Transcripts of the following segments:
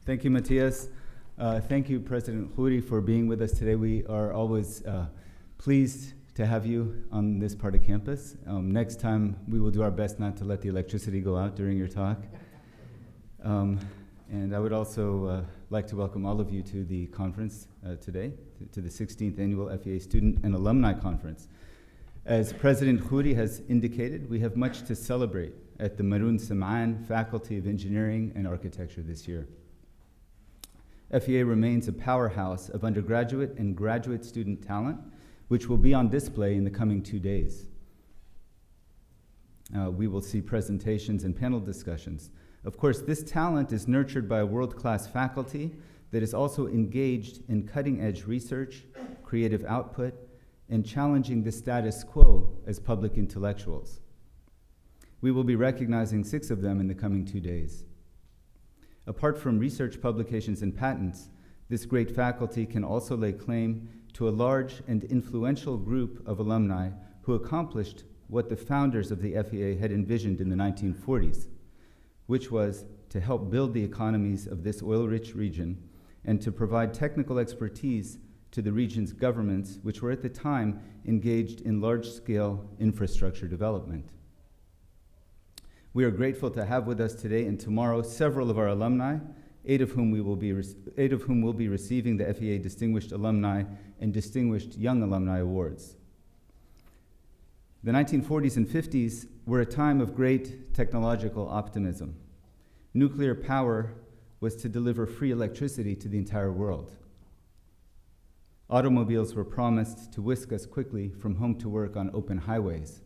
Thank you, Matthias. Thank you, President Khoury, for being with us today. We are always pleased to have you on this part of campus. Next time, we will do our best not to let the electricity go out during your talk. And I would also like to welcome all of you to the conference today, to the 16th Annual FEA Student and Alumni Conference. As President Khoury has indicated, we have much to celebrate at the Maroun Sam'an Faculty of Engineering and Architecture this year. FEA remains a powerhouse of undergraduate and graduate student talent, which will be on display in the coming 2 days. We will see presentations and panel discussions. Of course, this talent is nurtured by a world-class faculty that is also engaged in cutting-edge research, creative output, and challenging the status quo as public intellectuals. We will be recognizing 6 of them in the coming 2 days. Apart from research publications and patents, this great faculty can also lay claim to a large and influential group of alumni who accomplished what the founders of the FEA had envisioned in the 1940s, which was to help build the economies of this oil-rich region and to provide technical expertise to the region's governments, which were at the time engaged in large-scale infrastructure development. We are grateful to have with us today and tomorrow several of our alumni, 8 of whom will be receiving the FEA Distinguished Alumni and Distinguished Young Alumni Awards. The 1940s and 50s were a time of great technological optimism. Nuclear power was to deliver free electricity to the entire world. Automobiles were promised to whisk us quickly from home to work on open highways.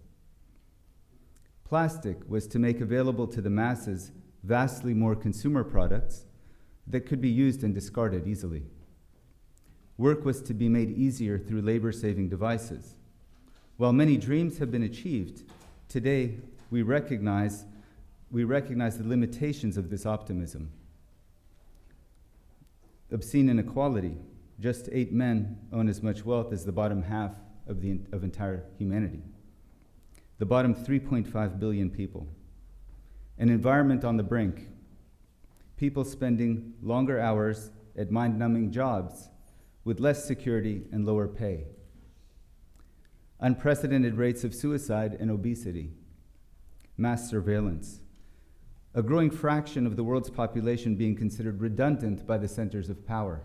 Plastic was to make available to the masses vastly more consumer products that could be used and discarded easily. Work was to be made easier through labor-saving devices. While many dreams have been achieved, today we recognize the limitations of this optimism. Obscene inequality. Just 8 men own as much wealth as the bottom half of entire humanity. The bottom 3.5 billion people. An environment on the brink. People spending longer hours at mind-numbing jobs with less security and lower pay. Unprecedented rates of suicide and obesity. Mass surveillance. A growing fraction of the world's population being considered redundant by the centers of power.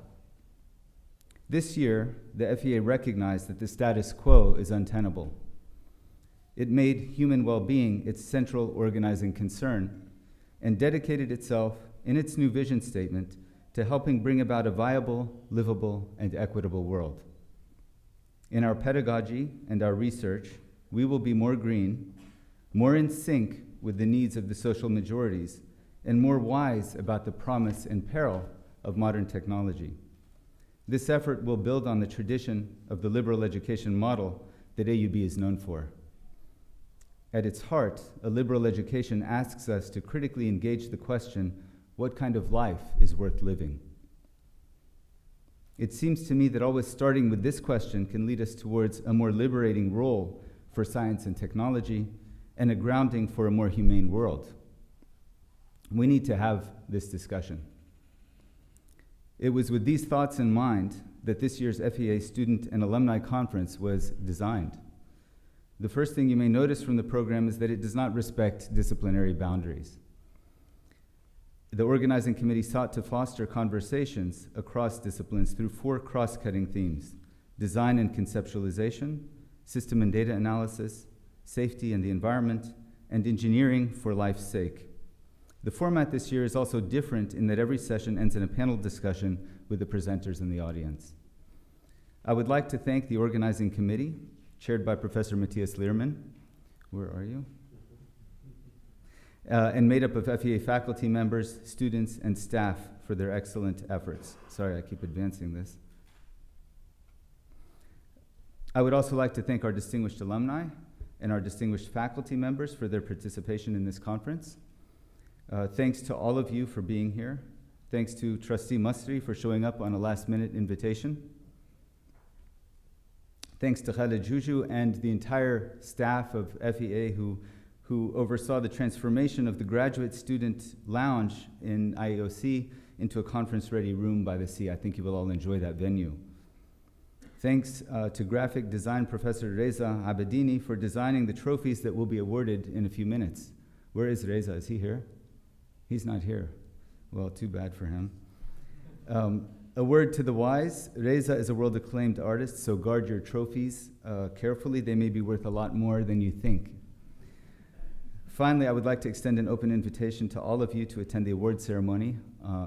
This year, the FEA recognized that the status quo is untenable. It made human well-being its central organizing concern and dedicated itself in its new vision statement to helping bring about a viable, livable, and equitable world. In our pedagogy and our research, we will be more green, more in sync with the needs of the social majorities, and more wise about the promise and peril of modern technology. This effort will build on the tradition of the liberal education model that AUB is known for. At its heart, a liberal education asks us to critically engage the question, what kind of life is worth living? It seems to me that always starting with this question can lead us towards a more liberating role for science and technology and a grounding for a more humane world. We need to have this discussion. It was with these thoughts in mind that this year's FEA Student and Alumni Conference was designed. The first thing you may notice from the program is that it does not respect disciplinary boundaries. The organizing committee sought to foster conversations across disciplines through 4 cross-cutting themes: design and conceptualization, system and data analysis, safety and the environment, and engineering for life's sake. The format this year is also different in that every session ends in a panel discussion with the presenters and the audience. I would like to thank the organizing committee, chaired by Professor Matthias Lehrman. Where are you? And made up of FEA faculty members, students, and staff for their excellent efforts. Sorry, I keep advancing this. I would also like to thank our distinguished alumni and our distinguished faculty members for their participation in this conference. Thanks to all of you for being here. Thanks to Trustee Masri for showing up on a last-minute invitation. Thanks to Khaled Juju and the entire staff of FEA who oversaw the transformation of the graduate student lounge in IEOC into a conference-ready room by the sea. I think you will all enjoy that venue. Thanks to graphic design professor Reza Abedini for designing the trophies that will be awarded in a few minutes. Where is Reza? Is he here? He's not here. Well, too bad for him. A word to the wise. Reza is a world-acclaimed artist, so guard your trophies carefully. They may be worth a lot more than you think. Finally, I would like to extend an open invitation to all of you to attend the award ceremony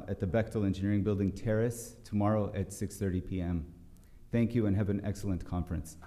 at the Bechtel Engineering Building Terrace tomorrow at 6:30 p.m. Thank you and have an excellent conference.